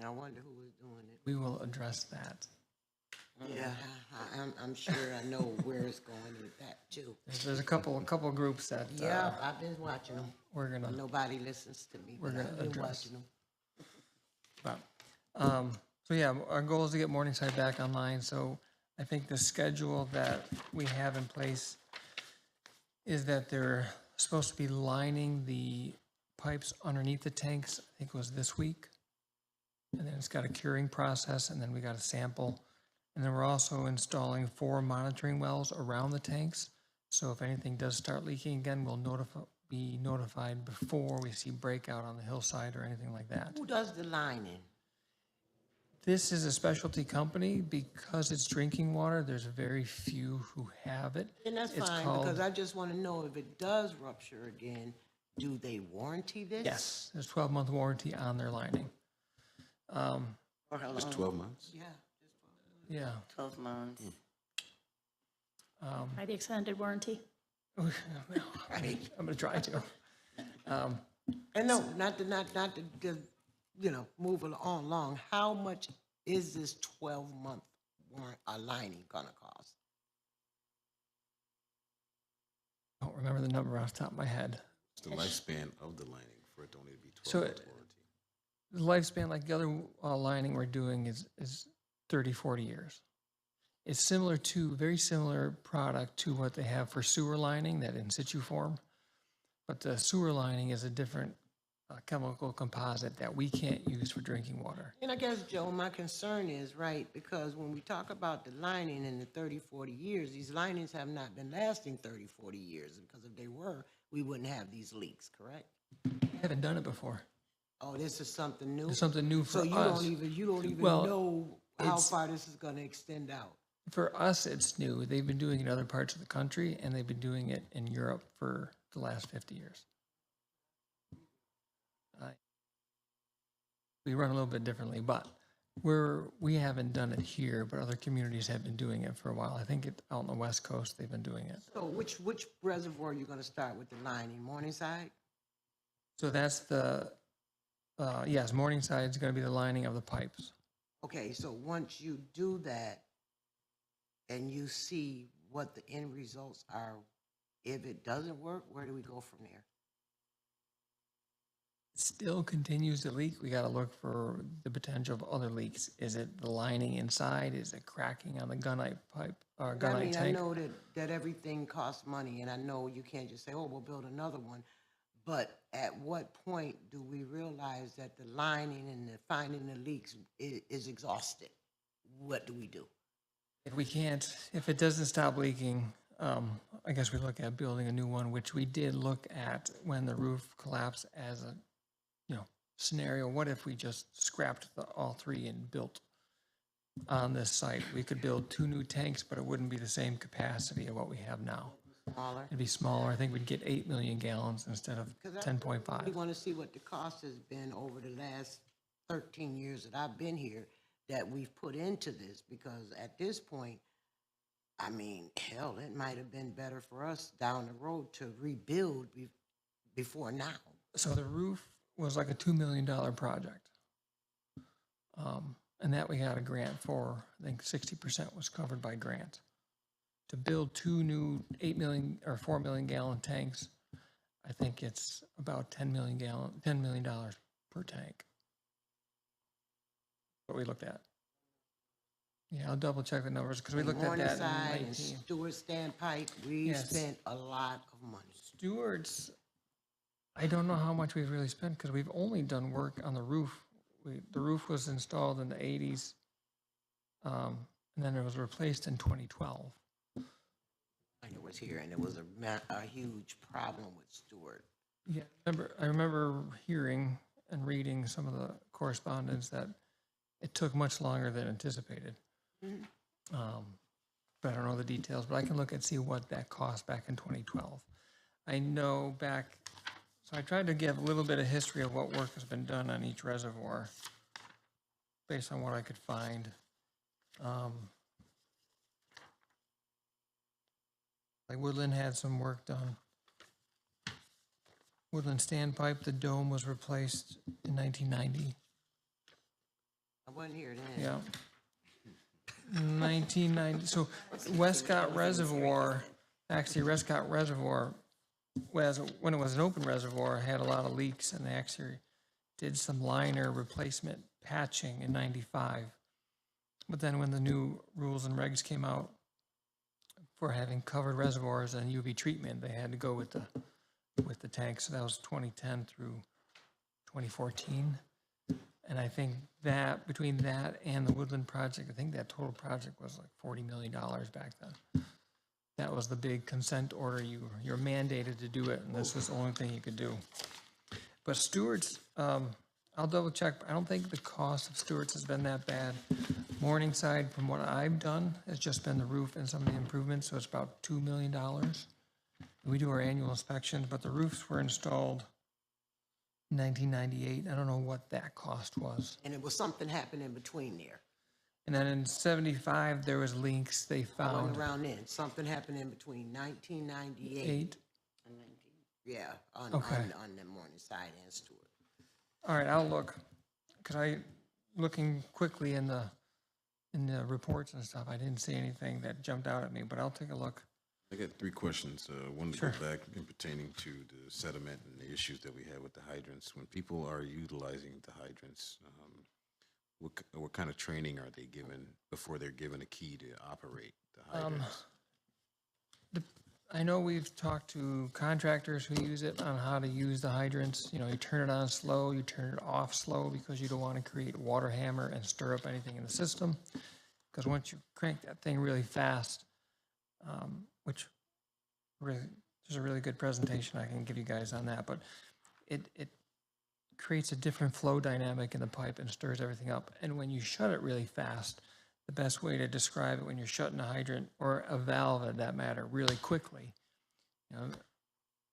I wonder who was doing it. We will address that. Yeah, I'm sure I know where it's going with that too. There's a couple groups that Yeah, I've been watching them. we're gonna Nobody listens to me, but I've been address. watching them. But, so yeah, our goal is to get Morningside back online. So I think the schedule that we have in place is that they're supposed to be lining the pipes underneath the tanks. I think it was this week. And then it's got a curing process, and then we got a sample. And then we're also installing 4 monitoring wells around the tanks. So if anything does start leaking again, we'll be notified before we see breakout on the hillside or anything like that. Who does the lining? This is a specialty company because it's drinking water. There's very few who have it. And that's It's fine, called- because I just want to know if it does rupture again, do they warranty this? Yes, there's 12-month warranty on their lining. Or how It's long? 12 months? Yeah. Yeah. 12 months. By the extended warranty. I'm gonna try to. And no, not to, you know, move along. How much is this 12-month warrant, lining gonna cost? I don't remember the number off the top of my head. It's the lifespan of the lining for it to only be 12 So months warranty. The lifespan, like the other lining we're doing, is 30, 40 years. It's similar to, very similar product to what they have for sewer lining, that in situ form. But the sewer lining is a different chemical composite that we can't use for drinking water. And I guess, Joe, my concern is, right, because when we talk about the lining in the 30, 40 years, these linings have not been lasting 30, 40 years, because if they were, we wouldn't have these leaks, correct? I haven't done it before. Oh, this is something new? It's something new for So you us. you don't even Well, know how it's- far this is gonna extend out? For us, it's new. They've been doing it in other parts of the country, and they've been doing it in Europe for the last 50 years. We run a little bit differently, but we haven't done it here, but other communities have been doing it for a while. I think out on the West Coast, they've been doing it. So which reservoir are you gonna start with the lining, Morningside? So that's yes, Morningside is going to be the lining of the pipes. Okay, so once you do that and you see what the end results are, if it doesn't work, where do we go from there? It still continues to leak. We got to look for the potential of other leaks. Is it the lining inside? Is it cracking on the gunite pipe or I gunite mean, I tank? know that everything costs money, and I know you can't just say, oh, we'll build another one. But at what point do we realize that the lining and the finding the leaks is exhausted? What do we do? If it doesn't stop leaking, I guess we look at building a new one, which we did look at when the roof collapsed as a, scenario. What if we just scrapped all 3 and built on this site? We could build 2 new tanks, but it wouldn't be the same capacity of what we have now. Smaller? It'd be smaller. I think we'd get 8 million gallons instead of 10.5. We want to see what the cost has been over the last 13 years that I've been here that we've put into this, because at this point, I mean, hell, it might have been better for us down the road to rebuild before now. So the roof was like a $2 million project. And that we got a grant for. I think 60% was covered by grant. To build 2 new 8 million or 4 million gallon tanks, I think it's about $10 million per tank. What we looked at. Yeah, I'll double check the numbers because we looked at that in Morningside and 19. Stewart Standpike, we Yes. spent a lot of money. Stewart's, I don't know how much we've really spent because we've only done work on the roof. The roof was installed in the 80s, and then it was replaced in 2012. And it was here, and it was a huge problem with Stewart. Yeah, I remember hearing and reading some of the correspondence that it took much longer than anticipated. But I don't know the details, but I can look and see what that cost back in 2012. I know so I tried to give a little bit of history of what work has been done on each reservoir based on what I could find. Like Woodland had some work done. Woodland standpipe, the dome was replaced in 1990. I wasn't here then. Yeah. 1990, so Westcott Reservoir, actually Westcott Reservoir, when it was an open reservoir, had a lot of leaks, and they actually did some liner replacement patching in 95. But then when the new rules and regs came out for having covered reservoirs and UV treatment, they had to go with the tank. So that was 2010 through 2014. And I think that between that and the Woodland project, I think that total project was like $40 million back then. That was the big consent order. You're mandated to do it, and this was the only thing you could do. But Stewart's, I'll double check. I don't think the cost of Stewart's has been that bad. Morningside, from what I've done, has just been the roof and some of the improvements, so it's about $2 million. We do our annual inspections, but the roofs were installed in 1998. I don't know what that cost was. And it was something happened in between there. And then in 75, there was leaks they I found. wasn't around then. Something happened in between 1998. Eight. Yeah, on Okay. the Morningside and Stewart. All right, I'll look, because looking quickly in the reports and stuff, I didn't see anything that jumped out at me, but I'll take a look. I got 3 questions. One to Sure. go back in pertaining to the sediment and the issues that we have with the hydrants. When people are utilizing the hydrants, what kind of training are they given before they're given a key to operate the hydrants? I know we've talked to contractors who use it on how to use the hydrants. You know, you turn it on slow, you turn it off slow, because you don't want to create a water hammer and stir up anything in the system. Because once you crank that thing really fast, which really, there's a really good presentation I can give you guys on that, but it creates a different flow dynamic in the pipe and stirs everything up. And when you shut it really fast, the best way to describe it, when you're shutting a hydrant or a valve at that matter really quickly, you know,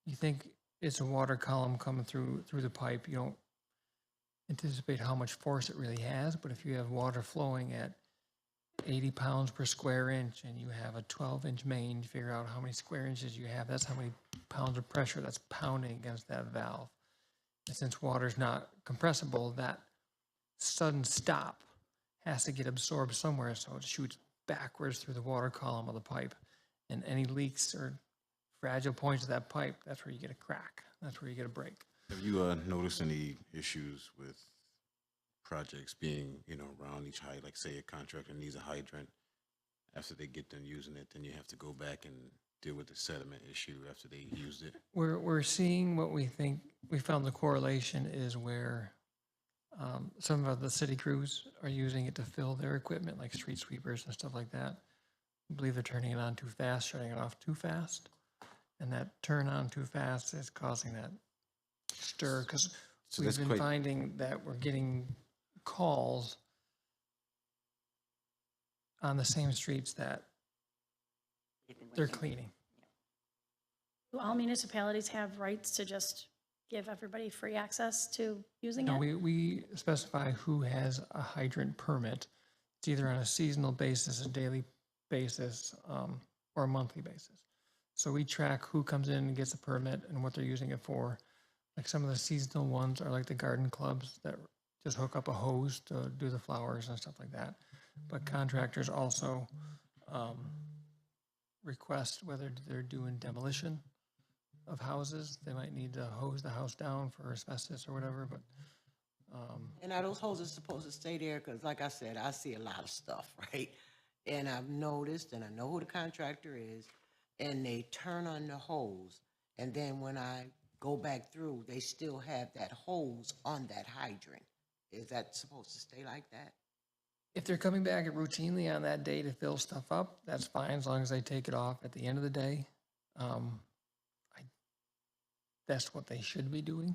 you think it's a water column coming through the pipe. You don't anticipate how much force it really has, but if you have water flowing at 80 pounds per square inch and you have a 12-inch main, you figure out how many square inches you have. That's how many pounds of pressure that's pounding against that valve. And since water's not compressible, that sudden stop has to get absorbed somewhere, so it shoots backwards through the water column of the pipe. And any leaks or fragile points of that pipe, that's where you get a crack. That's where you get a break. Have you noticed any issues with projects being, around each height? Like, say a contractor needs a hydrant. After they get done using it, then you have to go back and deal with the sediment issue after they used it. We're seeing what we think, we found the correlation is where some of the city crews are using it to fill their equipment, like street sweepers and stuff like that. I believe they're turning it on too fast, shutting it off too fast. And that turn on too fast is causing that stir, because we've been finding that we're getting calls on the same streets that they're cleaning. Do all municipalities have rights to just give everybody free access to using No, it? we specify who has a hydrant permit. It's either on a seasonal basis, a daily basis, or a monthly basis. So we track who comes in and gets a permit and what they're using it for. Like some of the seasonal ones are like the garden clubs that just hook up a hose to do the flowers and stuff like that. But contractors also request whether they're doing demolition of houses. They might need to hose the house down for asbestos or whatever, but And are those hoses supposed to stay there? Because like I said, I see a lot of stuff, right? And I've noticed, and I know who the contractor is, and they turn on the hose, and then when I go back through, they still have that hose on that hydrant. Is that supposed to stay like that? if they're coming back routinely on that day to fill stuff up, that's fine, as long as they take it off at the end of the day. That's what they should be doing.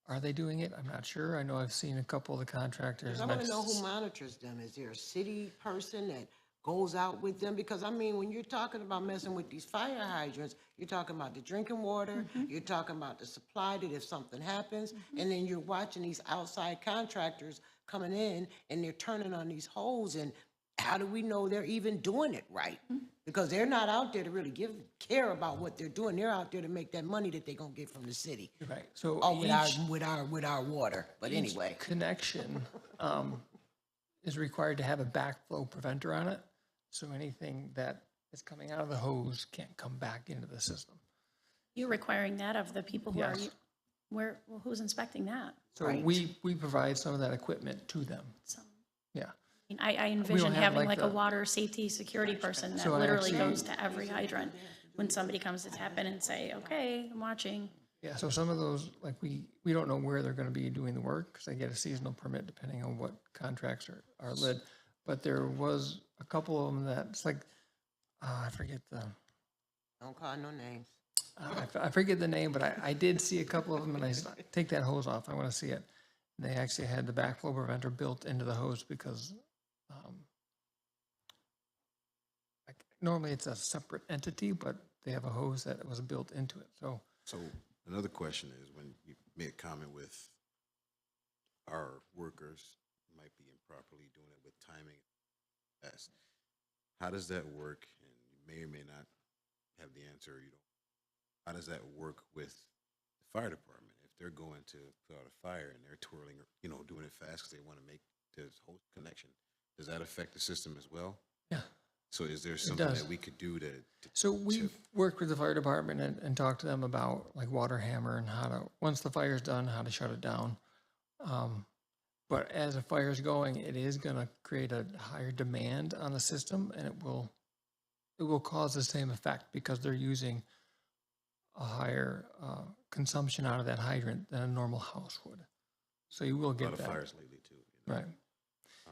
Are they doing it? I'm not sure. I know I've seen a couple of the contractors. Because I want to know who monitors them. Is there a city person that goes out with them? Because, I mean, when you're talking about messing with these fire hydrants, you're talking about the drinking water, you're talking about the supply that if something happens, and then you're watching these outside contractors coming in and they're turning on these holes, and how do we know they're even doing it right? Because they're not out there to really care about what they're doing. They're out there to make that money that they're gonna get from the city. Right, so Or with our water. But anyway, connection is required to have a backflow preventer on it. So anything that is coming out of the hose can't come back into the system. You're requiring that of the people who are, Yes. well, who's inspecting that? So we provide some of that equipment to them. So, Yeah. I envision have, having like, like a the- water safety security person that So I literally actually- goes to every hydrant when somebody comes to tap in and say, okay, I'm watching. Yeah, so some of those, like, we don't know where they're gonna be doing the work, because they get a seasonal permit depending on what contracts are lid. But there was a couple of them that's like, I forget Don't call no names. I forget the name, but I did see a couple of them, and I said, take that hose off, I wanna see it. And they actually had the backflow preventer built into the hose because, like, normally it's a separate entity, but they have a hose that was built into it, so. So another question is, when you made a comment with our workers might be improperly doing it with timing, yes, how does that work? And you may or may not have the answer, or you don't. How does that work with the fire department? If they're going to put out a fire and they're twirling, doing it fast because they want to make this whole connection, does that affect the system as well? Yeah. So is there something does. that we could do to So we've worked with the fire department and talked to them about like water hammer and how to, once the fire's done, how to shut it down. But as a fire's going, it is gonna create a higher demand on the system, and it will cause the same effect because they're using a higher consumption out of that hydrant than a normal house would. So you will a lot get of that. fires lately too? Right.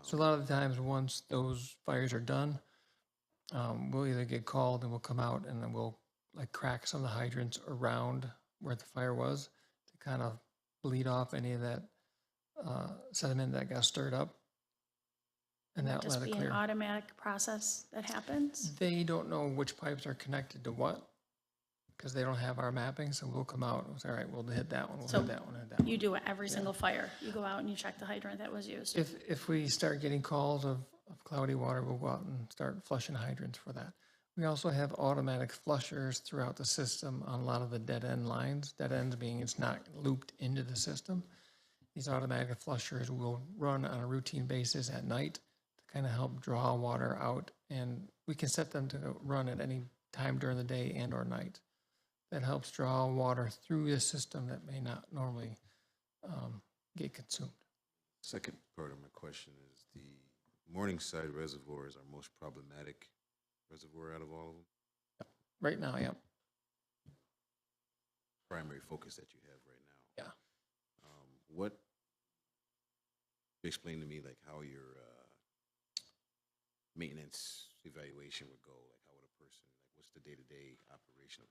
So a lot of the times, once those fires are done, we'll either get called and we'll come out and then we'll like crack some of the hydrants around where the fire was to kind of bleed off any of that sediment that got stirred up. And that Just let be it an clear. automatic process that happens. They don't know which pipes are connected to what because they don't have our mapping. So we'll come out and say, all right, we'll hit that one, we'll So hit that one, hit that one. You do it every single fire. You go out and you check the hydrant that was used. If we start getting calls of cloudy water, we'll go out and start flushing hydrants for that. We also have automatic flushers throughout the system on a lot of the dead end lines. Dead ends being it's not looped into the system. These automatic flushers will run on a routine basis at night to kind of help draw water out, and we can set them to run at any time during the day and or night. That helps draw water through the system that may not normally get consumed. Second part of my question is the Morningside Reservoir is our most problematic reservoir out of all of them. Right now, yeah. Primary focus that you have right now. Yeah. What, explain to me like how your maintenance evaluation would go, like how would a person, like what's the day-to-day operation of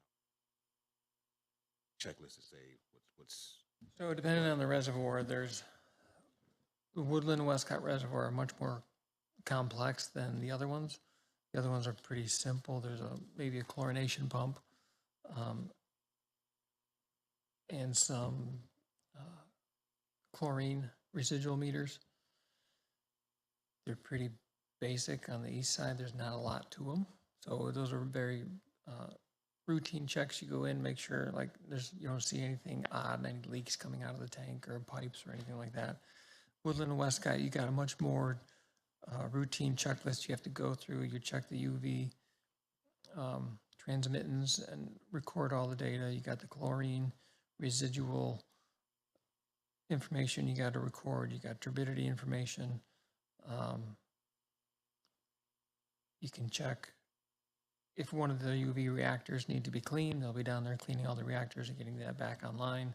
checklist to say what's So depending on the reservoir, there's the Woodland and Westcott Reservoir are much more complex than the other ones. The other ones are pretty simple. There's maybe a chlorination pump and some chlorine residual meters. They're pretty basic on the east side. There's not a lot to them. So those are very routine checks. You go in, make sure like you don't see anything odd, any leaks coming out of the tank or pipes or anything like that. Woodland and Westcott, you got a much more routine checklist you have to go through. You check the UV transmittance and record all the data. You got the chlorine residual information you got to record. You got turbidity information. You can check if one of the UV reactors need to be cleaned. They'll be down there cleaning all the reactors and getting that back online.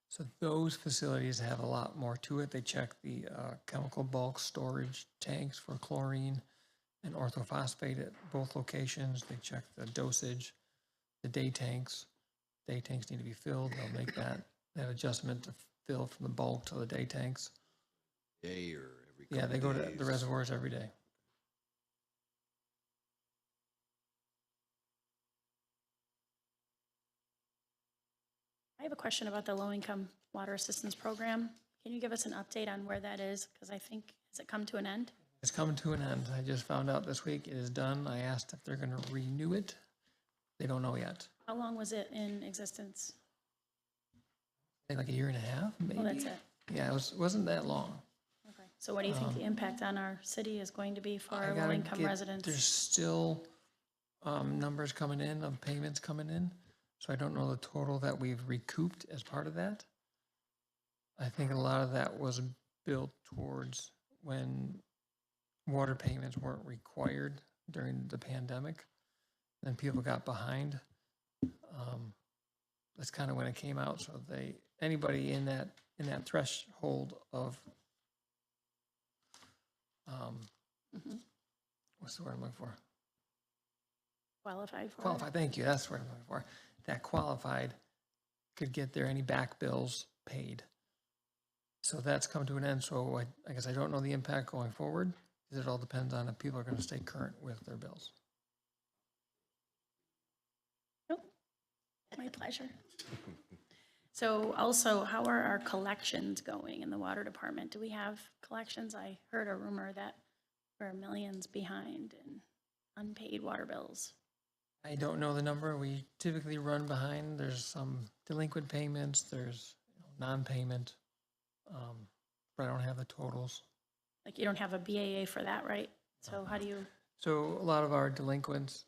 So those facilities have a lot more to it. They check the chemical bulk storage tanks for chlorine and orthophosphate at both locations. They check the dosage, the day tanks. Day tanks need to be filled. They'll make that adjustment to fill from the bulk to the day tanks. day or every Yeah, couple they go to days? the reservoirs every day. I have a question about the low-income water assistance program. Can you give us an update on where that is? Because I think, has it come to an end? It's coming to an end. I just found out this week it is done. I asked if they're going to renew it. They don't know yet. How long was it in existence? I think like a year and a half, maybe. Oh, that's it. Yeah, it wasn't that long. Okay. So what do you think the impact on our city is going to be for I our gotta low-income get- residents? There's still numbers coming in of payments coming in, so I don't know the total that we've recouped as part of that. I think a lot of that was built towards when water payments weren't required during the pandemic, and people got behind. That's kind of when it came out, so anybody in that threshold of, what's the word I'm looking for? Qualified for it? Qualified, thank you, that's what I'm looking for. That qualified could get their any back bills paid. So that's come to an end, so I guess I don't know the impact going forward, because it all depends on if people are gonna stay current with their bills. Nope. My pleasure. So also, how are our collections going in the water department? Do we have collections? I heard a rumor that we're millions behind in unpaid water bills. I don't know the number, we typically run behind, there's some delinquent payments, there's non-payment, but I don't have the totals. Like, you don't have a BAA for that, right? So how do you, So a lot of our delinquents,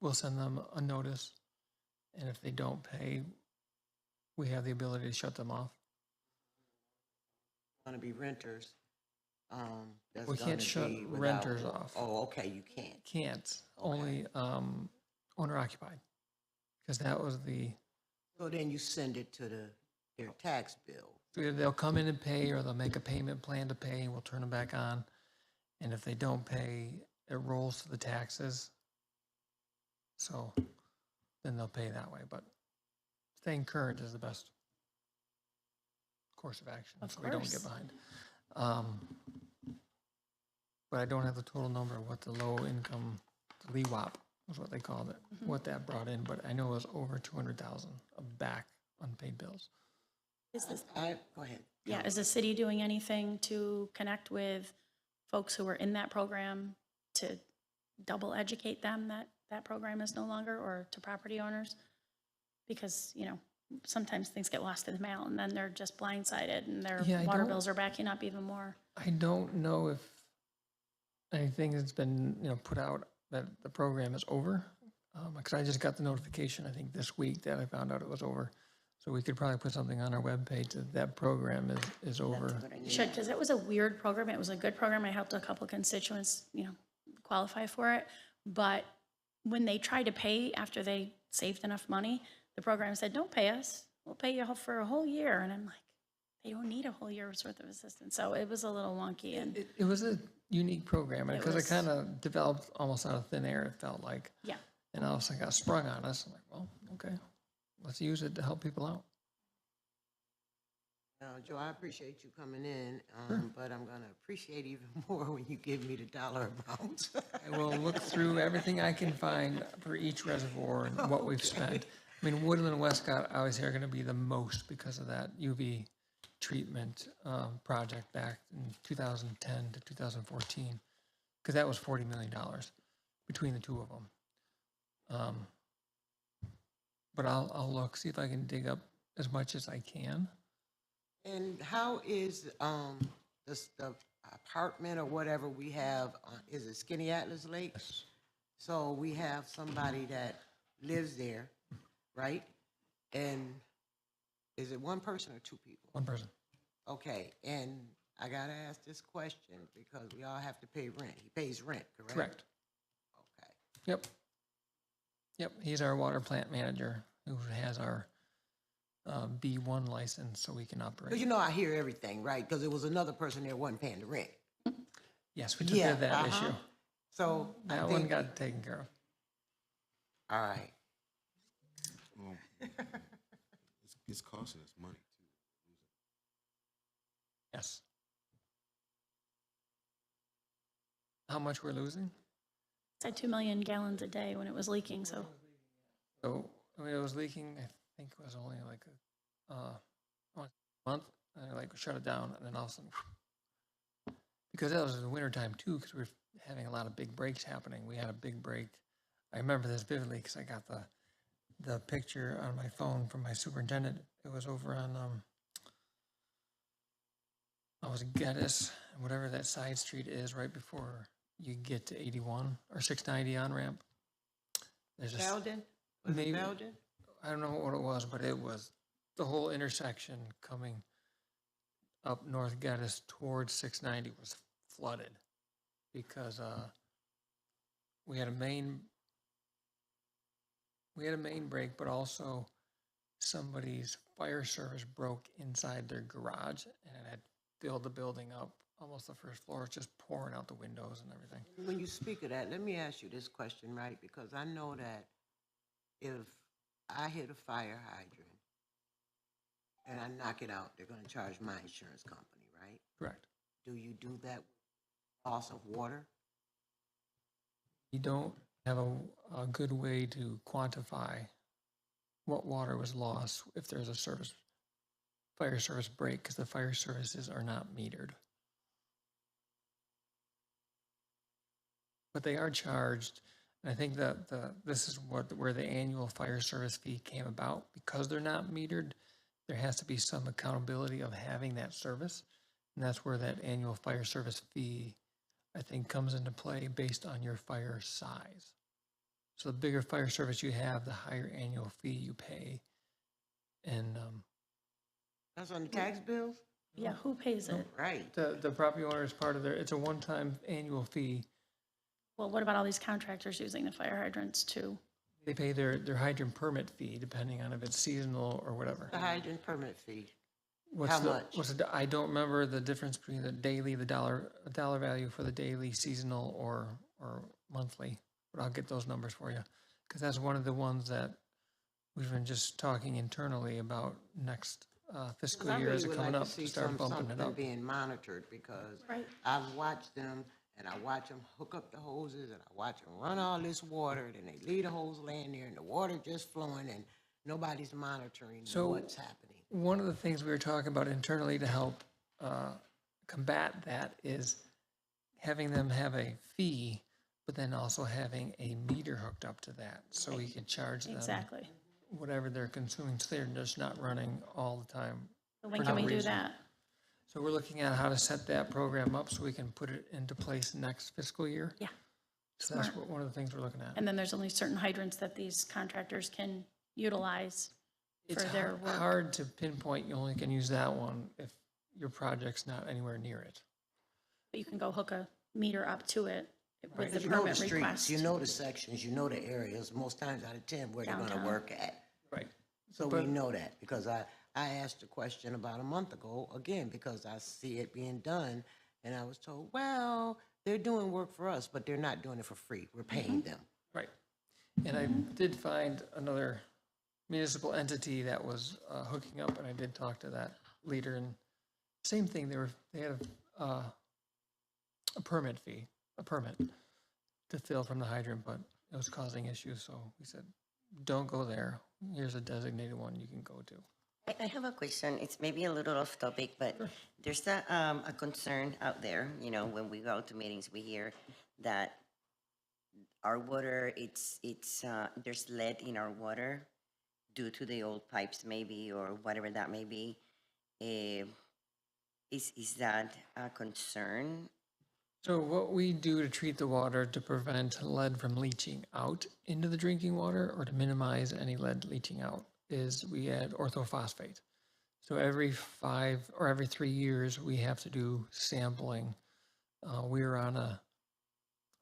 we'll send them a notice, and if they don't pay, we have the ability to shut them off. Gonna be renters. That's We can't gonna shut be without- renters off. Oh, okay, you can't. Can't, only owner occupied, because that was So then you send it to their tax bill. they'll come in and pay, or they'll make a payment plan to pay, and we'll turn them back on. And if they don't pay, it rolls to the taxes. So then they'll pay that way, but staying current is the best course of action, Of so we don't get course. behind. But I don't have the total number of what the low income, the LEWAP was what they called it, what that brought in, but I know it was over 200,000 of back unpaid bills. is this, Go ahead. yeah, is the city doing anything to connect with folks who were in that program to double educate them that that program is no longer, or to property owners? Because, you know, sometimes things get lost in the mail and then they're just blindsided and their Yeah, I water don't- bills are backing up even more. I don't know if anything has been, put out that the program is over, because I just got the notification, I think this week, that I found out it was over. So we could probably put something on our webpage that that program is over. You should, because it was a weird program. It was a good program. I helped a couple constituents, qualify for it. But when they tried to pay after they saved enough money, the program said, don't pay us. We'll pay you for a whole year. And I'm like, they don't need a whole year's worth of assistance. So it was a little wonky. And It was a unique program, and It because it was- kind of developed almost out of thin air, it felt like. yeah, And all of a sudden got sprung on us. I'm like, well, okay, let's use it to help people out. Joe, I appreciate you coming in, but I'm gonna appreciate even more when you give me the dollar amount. I will look through everything I can find for each reservoir and what we've spent. I mean, Woodland and Westcott obviously are going to be the most because of that UV treatment project back in 2010 to 2014, because that was $40 million between the two of them. But I'll look, see if I can dig up as much as I can. And how is, the apartment or whatever we have, is it Skinny Atlas Lake? So we have somebody that lives there, right? And is it one person or two people? One person. Okay, and I gotta ask this question because we all have to pay rent. He pays rent, correct? Correct. Okay. Yep. Yep, he's our water plant manager who has our B1 license, so we can operate. Because I hear everything, right? Because there was another person there wasn't paying the rent. Yes, we took care of that issue. So I That one think, got taken care of. all right. Well, it's costing us money too. Yes. How much we're losing? it's at 2 million gallons a day when it was leaking. So So, when it was leaking, I think it was only like a month, and I shut it down, and then all of a sudden, because that was in the wintertime too, because we were having a lot of big breaks happening. We had a big break. I remember this vividly because I got the picture on my phone from my superintendent. It was over on, I was Geddes, whatever that side street is right before you get to 81 or 690 on ramp. There's a, Belden? Was it maybe- Belden? I don't know what it was, but it was the whole intersection coming up North Geddes towards 690 was flooded because we had a main break, but also somebody's fire service broke inside their garage and it had filled the building up. Almost the first floor, it's just pouring out the windows and everything. When you speak of that, let me ask you this question, right? Because I know that if I hit a fire hydrant and I knock it out, they're gonna charge my insurance company, right? Correct. Do you do that with loss of water? You don't have a good way to quantify what water was lost if there's a fire service break, because the fire services are not metered. But they are charged, and I think that this is where the annual fire service fee came about. Because they're not metered, there has to be some accountability of having that service, and that's where that annual fire service fee, I think, comes into play based on your fire size. So the bigger fire service you have, the higher annual fee you pay. And That's on the tax bills? Yeah, who pays it? Right. the property owner is part of it's a one-time annual fee. Well, what about all these contractors using the fire hydrants too? They pay their hydrant permit fee depending on if it's seasonal or whatever. The hydrant permit fee. What's How the, much? I don't remember the difference between the daily, the dollar value for the daily, seasonal, or monthly, but I'll get those numbers for you. Because that's one of the ones that we've been just talking internally about next fiscal I year really as it would coming like up, to see to start bumping it something up. being monitored, because Right. I've watched them, and I watch them hook up the hoses, and I watch them run all this water, and they leave the hose laying there, and the water just flowing, and nobody's monitoring So- what's happening. One of the things we were talking about internally to help combat that is having them have a fee, but then also having a meter hooked up to that, so we can charge them Exactly. whatever they're consuming, so they're just not running all the time. So when For can no we do reason. that? So we're looking at how to set that program up so we can put it into place next fiscal year. Yeah. So that's one of the things we're looking at. And then there's only certain hydrants that these contractors can utilize for It's their work. hard to pinpoint, you only can use that one if your project's not anywhere near it. But you can go hook a meter up to it with the Because you know the permit streets, request. you know the sections, you know the areas, most times out of 10, where they're gonna Downtown. work at. Right. So But- we know that, because I asked a question about a month ago, again, because I see it being done, and I was told, well, they're doing work for us, but they're not doing it for free, we're paying them. Right. And I did find another municipal entity that was hooking up, and I did talk to that leader, and same thing, they had a permit fee, a permit to fill from the hydrant, but it was causing issues, so we said, don't go there. Here's a designated one you can go to. I have a question. It's maybe a little off topic, but there's a concern out there, you know, when we go to meetings, we hear that our water, there's lead in our water due to the old pipes maybe, or whatever that may be. Is that a concern? So what we do to treat the water to prevent lead from leaching out into the drinking water or to minimize any lead leaching out is we add orthophosphate. So every 5 or every 3 years, we have to do sampling. We were on a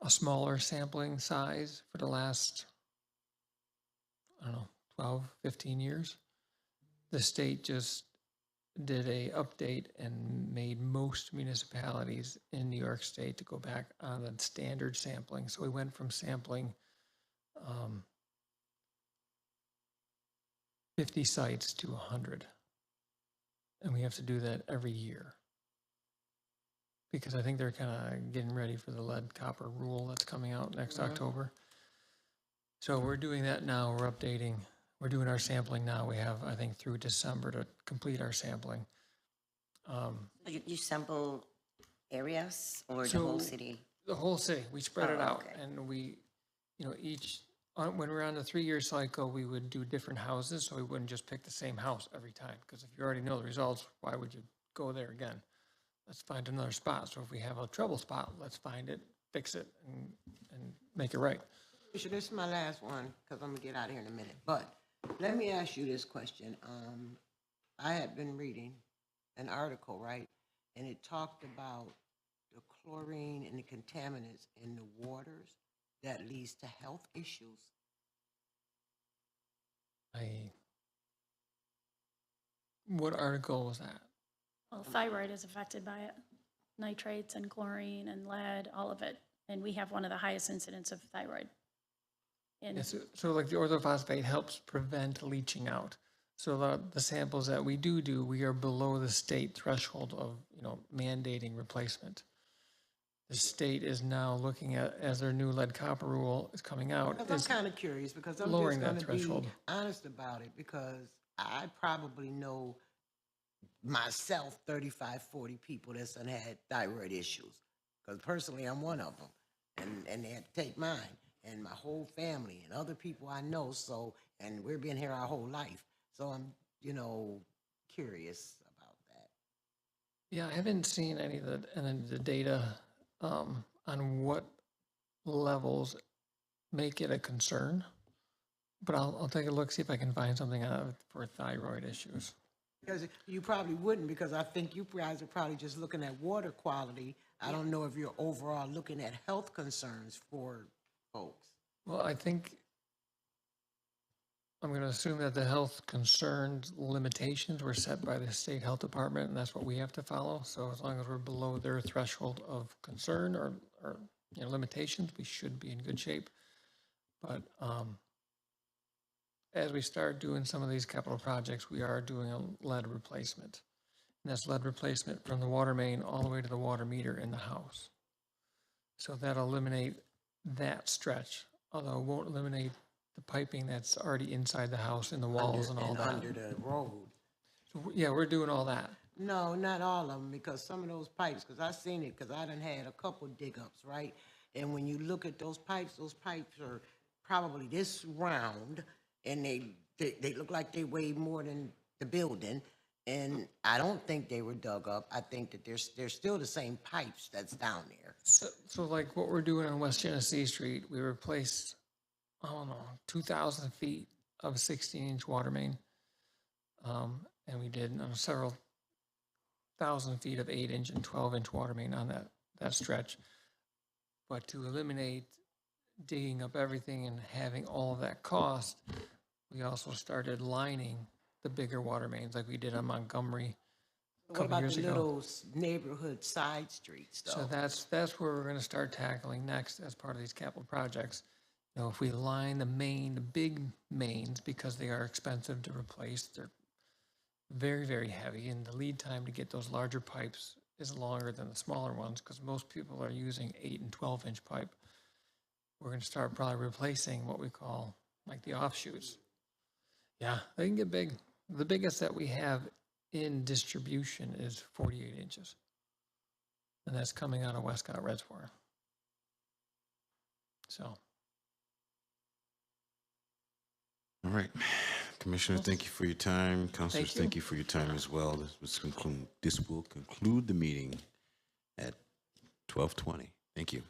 smaller sampling size for the last, I don't know, 12, 15 years. The state just did a update and made most municipalities in New York State to go back on the standard sampling. So we went from sampling 50 sites to 100. And we have to do that every year. Because I think they're kind of getting ready for the lead copper rule that's coming out next October. So we're doing that now, we're updating. We're doing our sampling now. We have, I think, through December to complete our sampling. You sample areas or the So- whole city? The whole city, we spread it Oh, out. okay. And we, you know, when we're on the 3-year cycle, we would do different houses, so we wouldn't just pick the same house every time. Because if you already know the results, why would you go there again? let's find another spot. So if we have a trouble spot, let's find it, fix it, and make it right. This is my last one, because I'm gonna get out of here in a minute, but let me ask you this question. I had been reading an article, right? And it talked about the chlorine and the contaminants in the waters that leads to health issues. What article was that? Well, thyroid is affected by it. Nitrates and chlorine and lead, all of it. And we have one of the highest incidents of thyroid. And Yes, so like the orthophosphate helps prevent leaching out. So the samples that we do, we are below the state threshold of, mandating replacement. The state is now looking at, as their new lead copper rule is coming out, Because I'm is kind of curious, because I'm lowering just that gonna be threshold. honest about it, because I probably know myself 35, 40 people that's done had thyroid issues. Because personally, I'm one of them, and they had to take mine, and my whole family, and other people I know, so, and we've been here our whole life. So I'm, curious about that. Yeah, I haven't seen any of the data on what levels make it a concern, but I'll take a look, see if I can find something on it for thyroid issues. Because you probably wouldn't, because I think you guys are probably just looking at water quality. I don't know if you're overall looking at health concerns for folks. Well, I think I'm going to assume that the health concerns limitations were set by the state health department, and that's what we have to follow. So as long as we're below their threshold of concern or limitations, we should be in good shape. But as we start doing some of these capital projects, we are doing a lead replacement. And that's lead replacement from the water main all the way to the water meter in the house. So that'll eliminate that stretch, although it won't eliminate the piping that's already inside the house, in the walls and all that. Under the road. So, yeah, we're doing all that. No, not all of them, because some of those pipes, because I seen it, because I done had a couple dig ups, right? And when you look at those pipes are probably this round, and they look like they weigh more than the building. And I don't think they were dug up. I think that they're still the same pipes that's down there. So like what we're doing on West Genesee Street, we replaced, 2,000 feet of 16-inch water main. And we did several thousand feet of 8-inch and 12-inch water main on that stretch. But to eliminate digging up everything and having all of that cost, we also started lining the bigger water mains like we did on Montgomery a What couple about years the ago. little neighborhood side streets, though? So that's where we're going to start tackling next as part of these capital projects. If we line the big mains, because they are expensive to replace, they're very, very heavy, and the lead time to get those larger pipes is longer than the smaller ones, because most people are using 8 and 12-inch pipe. We're going to start probably replacing what we call like the offshoots. Yeah, they can get big. The biggest that we have in distribution is 48 inches. And that's coming out of Westcott Reservoir. So. All right. Commissioner, thank you for your time. Councilors, you. thank you for your time as well. This will conclude the meeting at 12:20. Thank you.